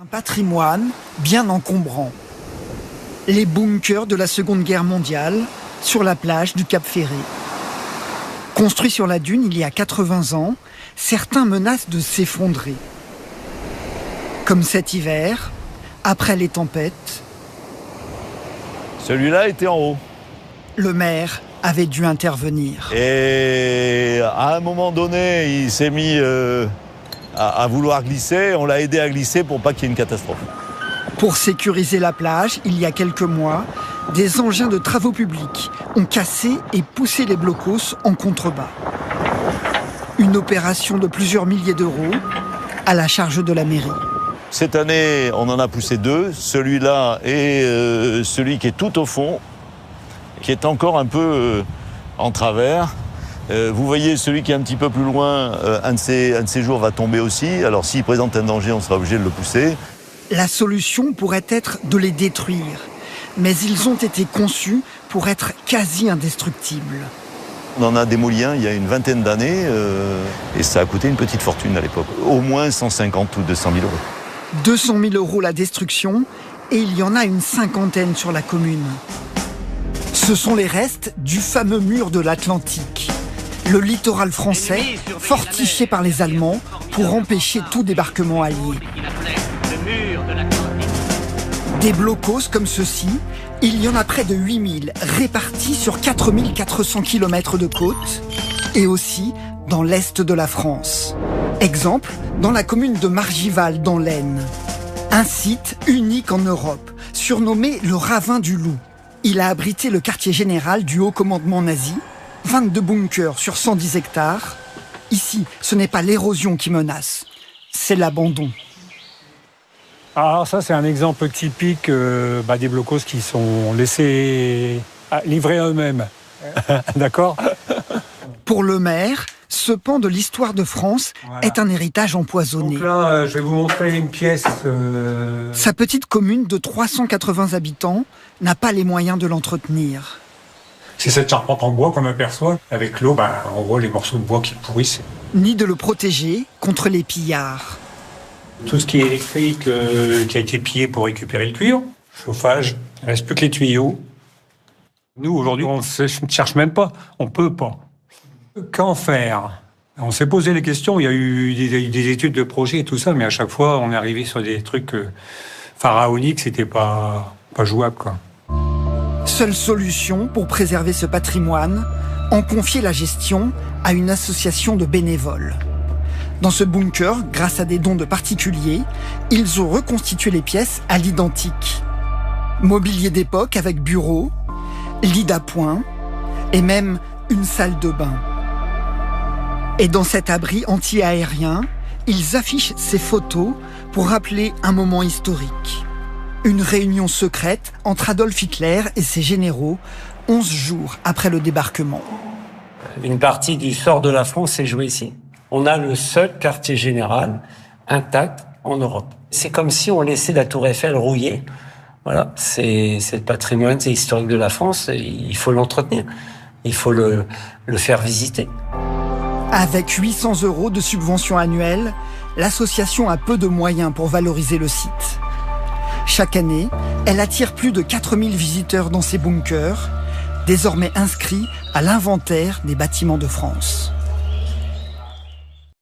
Un patrimoine bien encombrant. Les bunkers de la Seconde Guerre mondiale sur la plage du Cap Ferré. Construits sur la dune il y a 80 ans, certains menacent de s'effondrer. Comme cet hiver, après les tempêtes. Celui-là était en haut. Le maire avait dû intervenir. Et à un moment donné, il s'est mis à vouloir glisser. On l'a aidé à glisser pour pas qu'il y ait une catastrophe. Pour sécuriser la plage, il y a quelques mois, des engins de travaux publics ont cassé et poussé les blocos en contrebas. Une opération de plusieurs milliers d'euros à la charge de la mairie. Cette année, on en a poussé 2. Celui-là et celui qui est tout au fond, qui est encore un peu en travers. Vous voyez, celui qui est un petit peu plus loin, un de ces jours va tomber aussi. Alors s'il présente un danger, on sera obligé de le pousser. La solution pourrait être de les détruire. Mais ils ont été conçus pour être quasi indestructibles. On en a démoli un il y a une vingtaine d'années et ça a coûté une petite fortune à l'époque. Au moins 150 ou 200 000 euros. 200 000 euros la destruction et il y en a une cinquantaine sur la commune. Ce sont les restes du fameux mur de l'Atlantique. Le littoral français, fortifié par les Allemands pour empêcher tout débarquement allié. Des blocos comme ceux-ci, il y en a près de 8000 répartis sur 4400 km de côte et aussi dans l'est de la France. Exemple, dans la commune de Margival dans l'Aisne. Un site unique en Europe, surnommé le Ravin du Loup. Il a abrité le quartier général du haut commandement nazi, 22 bunkers sur 110 hectares. Ici, ce n'est pas l'érosion qui menace, c'est l'abandon. Alors ça, c'est un exemple typique des blocos qui sont laissés livrer à eux-mêmes. D'accord ? Pour le maire, ce pan de l'histoire de France est un héritage empoisonné. Donc là, je vais vous montrer une pièce. Sa petite commune de 380 habitants n'a pas les moyens de l'entretenir. C'est cette charpente en bois qu'on aperçoit. Avec l'eau, on voit les morceaux de bois qui pourrissent. Ni de le protéger contre les pillards. Tout ce qui est électrique qui a été pillé pour récupérer le cuivre, chauffage, il ne reste plus que les tuyaux. Nous, aujourd'hui, on ne cherche même pas, on ne peut pas. Qu'en faire ? On s'est posé les questions, il y a eu des études de projet et tout ça, mais à chaque fois, on est arrivé sur des trucs pharaoniques, c'était pas jouable, quoi. Seule solution pour préserver ce patrimoine, en confier la gestion à une association de bénévoles. Dans ce bunker, grâce à des dons de particuliers, ils ont reconstitué les pièces à l'identique. Mobilier d'époque avec bureau, lit d'appoint et même une salle de bain. Et dans cet abri anti-aérien, ils affichent ces photos pour rappeler un moment historique. Une réunion secrète entre Adolf Hitler et ses généraux, 11 jours après le débarquement. Une partie du sort de la France s'est jouée ici. On a le seul quartier général intact en Europe. C'est comme si on laissait la Tour Eiffel rouillée. Voilà, c'est le patrimoine, c'est historique de la France. Il faut l'entretenir. Il faut le faire visiter. Avec 800 € de subvention annuelle, l'association a peu de moyens pour valoriser le site. Chaque année, elle attire plus de 4000 visiteurs dans ses bunkers, désormais inscrits à l'inventaire des bâtiments de France.